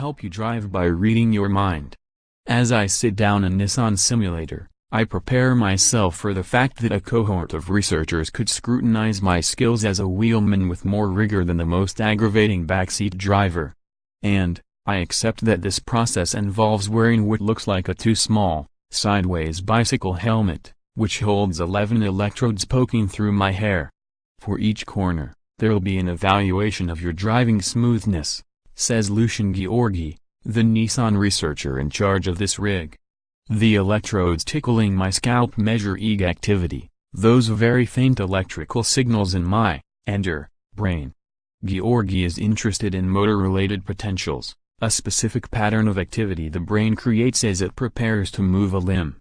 help you drive by reading your mind. As I sit down in Nissan simulator, I prepare myself for the fact that a cohort of researchers could scrutinize my skills as a wheelman with more rigor than the most aggravating backseat driver. And I accept that this process involves wearing what looks like a too small, sideways bicycle helmet, which holds 11 electrodes poking through my hair. For each corner, there'll be an evaluation of your driving smoothness, says Lucian Gheorghe, the Nissan researcher in charge of this rig. The electrodes tickling my scalp measure EEG activity, those very faint electrical signals in my, and your, brain. Gheorghe is interested in motor-related potentials, a specific pattern of activity the brain creates as it prepares to move a limb.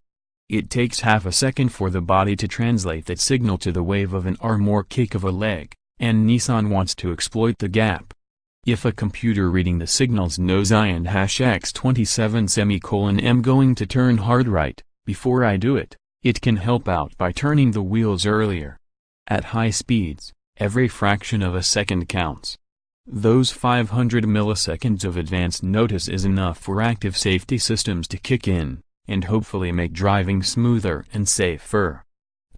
It takes half a second for the body to translate that signal to the wave of an arm or kick of a leg, and Nissan wants to exploit the gap. If a computer reading the signals knows I and #X27 am going to turn hard right, before I do it, it can help out by turning the wheels earlier. At high speeds, every fraction of a second counts. Those 500 milliseconds of advance notice is enough for active safety systems to kick in, and hopefully make driving smoother and safer.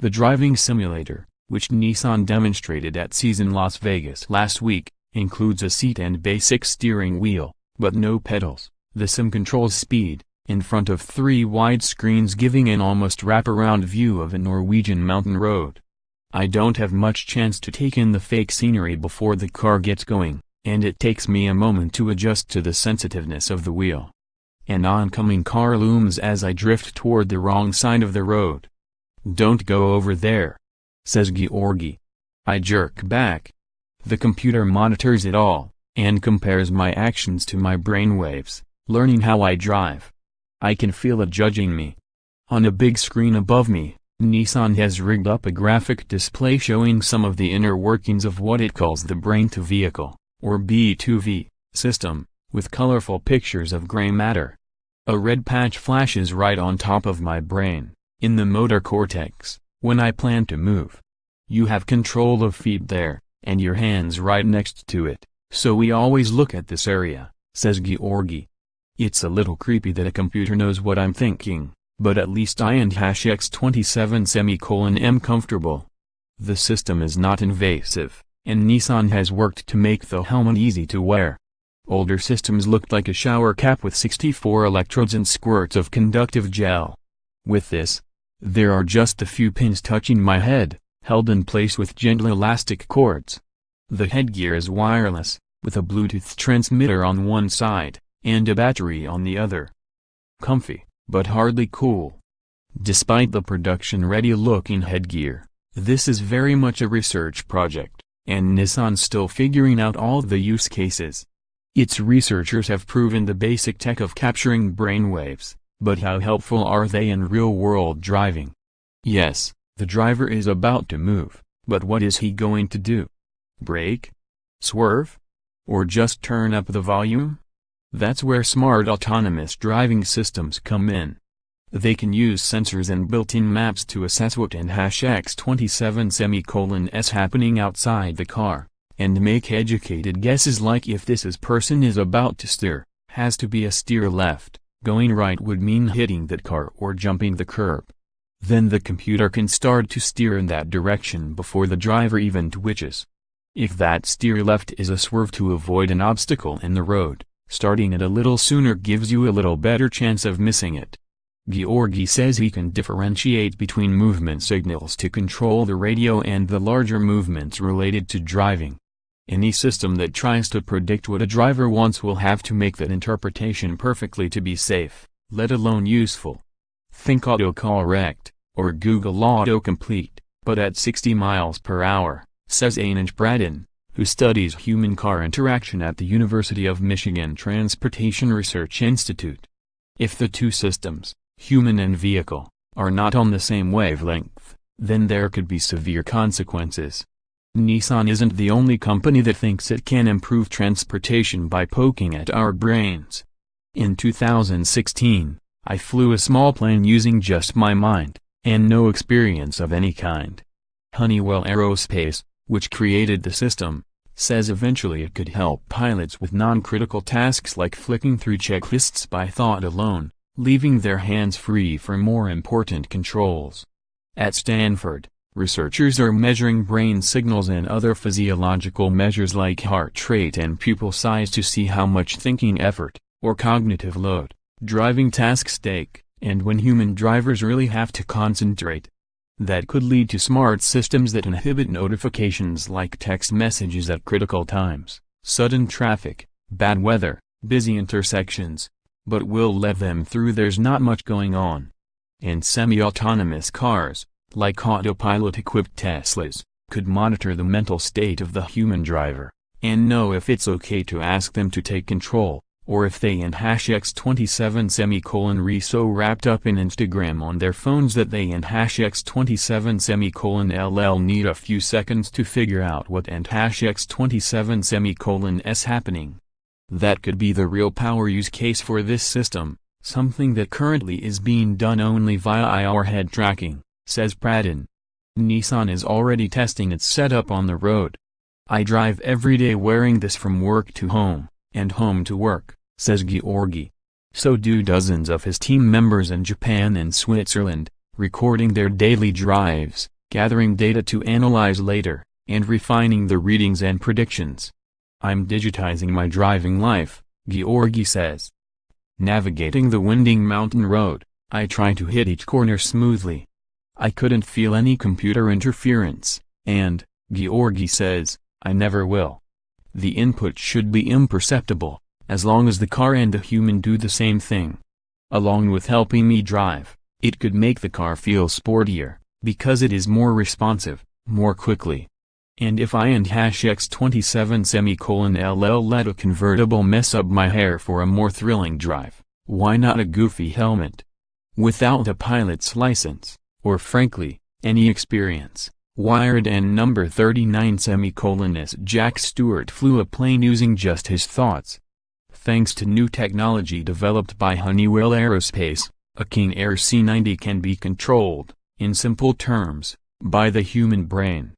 The driving simulator, which Nissan demonstrated at CES in Las Vegas last week, includes a seat and basic steering wheel, but no pedals. The sim controls speed, in front of 3 wide screens giving an almost wraparound view of a Norwegian mountain road. I don't have much chance to take in the fake scenery before the car gets going, and it takes me a moment to adjust to the sensitiveness of the wheel. An oncoming car looms as I drift toward the wrong side of the road. "Don't go over there," says Gheorghe. I jerk back. The computer monitors it all, and compares my actions to my brainwaves, learning how I drive. I can feel it judging me. On a big screen above me, Nissan has rigged up a graphic display showing some of the inner workings of what it calls the brain-to-vehicle, or B2V, system, with colorful pictures of gray matter. A red patch flashes right on top of my brain, in the motor cortex, when I plan to move. You have control of feet there, and your hands right next to it, so we always look at this area, says Gheorghe. It's a little creepy that a computer knows what I'm thinking, but at least I and #X27 am comfortable. The system is not invasive, and Nissan has worked to make the helmet easy to wear. Older systems looked like a shower cap with 64 electrodes and squirts of conductive gel. With this, there are just a few pins touching my head, held in place with gentle elastic cords. The headgear is wireless, with a Bluetooth transmitter on one side, and a battery on the other. Comfy, but hardly cool. Despite the production-ready-looking headgear, this is very much a research project, and Nissan's still figuring out all the use cases. Its researchers have proven the basic tech of capturing brainwaves, but how helpful are they in real-world driving? Yes, the driver is about to move, but what is he going to do? Brake? Swerve? Or just turn up the volume? That's where smart autonomous driving systems come in. They can use sensors and built-in maps to assess what and #X27 is happening outside the car, and make educated guesses like if this person is about to steer, has to be a steer left, going right would mean hitting that car or jumping the curb. Then the computer can start to steer in that direction before the driver even twitches. If that steer left is a swerve to avoid an obstacle in the road, starting it a little sooner gives you a little better chance of missing it. Gheorghe says he can differentiate between movement signals to control the radio and the larger movements related to driving. Any system that tries to predict what a driver wants will have to make that interpretation perfectly to be safe, let alone useful. Think autocorrect, or Google autocomplete, but at 60 miles per hour, says Anand Pradhan, who studies human-car interaction at the University of Michigan Transportation Research Institute. If the two systems, human and vehicle, are not on the same wavelength, then there could be severe consequences. Nissan isn't the only company that thinks it can improve transportation by poking at our brains. In 2016, I flew a small plane using just my mind, and no experience of any kind. Honeywell Aerospace, which created the system, says eventually it could help pilots with non-critical tasks like flicking through checklists by thought alone, leaving their hands free for more important controls. At Stanford, researchers are measuring brain signals and other physiological measures like heart rate and pupil size to see how much thinking effort, or cognitive load, driving tasks take, and when human drivers really have to concentrate. That could lead to smart systems that inhibit notifications like text messages at critical times, sudden traffic, bad weather, busy intersections, but will let them through. There's not much going on. And semi-autonomous cars, like autopilot-equipped Teslas, could monitor the mental state of the human driver, and know if it's okay to ask them to take control, or if they and #x27 so wrapped up in Instagram on their phones that they and #x27 need a few seconds to figure out what and #x27 is happening. That could be the real power use case for this system, something that currently is being done only via IR head tracking, says Pradhan. Nissan is already testing its setup on the road. I drive every day wearing this from work to home, and home to work, says Gheorghe. So do dozens of his team members in Japan and Switzerland, recording their daily drives, gathering data to analyze later, and refining the readings and predictions. I'm digitizing my driving life, Gheorghe says. Navigating the winding mountain road, I try to hit each corner smoothly. I couldn't feel any computer interference, and, Gheorghe says, I never will. The input should be imperceptible, as long as the car and the human do the same thing. Along with helping me drive, it could make the car feel sportier, because it is more responsive, more quickly. And if I and #x27 let a convertible mess up my hair for a more thrilling drive, why not a goofy helmet? Without a pilot's license, or frankly, any experience, Wired and number 39 Jack Stewart flew a plane using just his thoughts. Thanks to new technology developed by Honeywell Aerospace, a King Air C-90 can be controlled, in simple terms, by the human brain.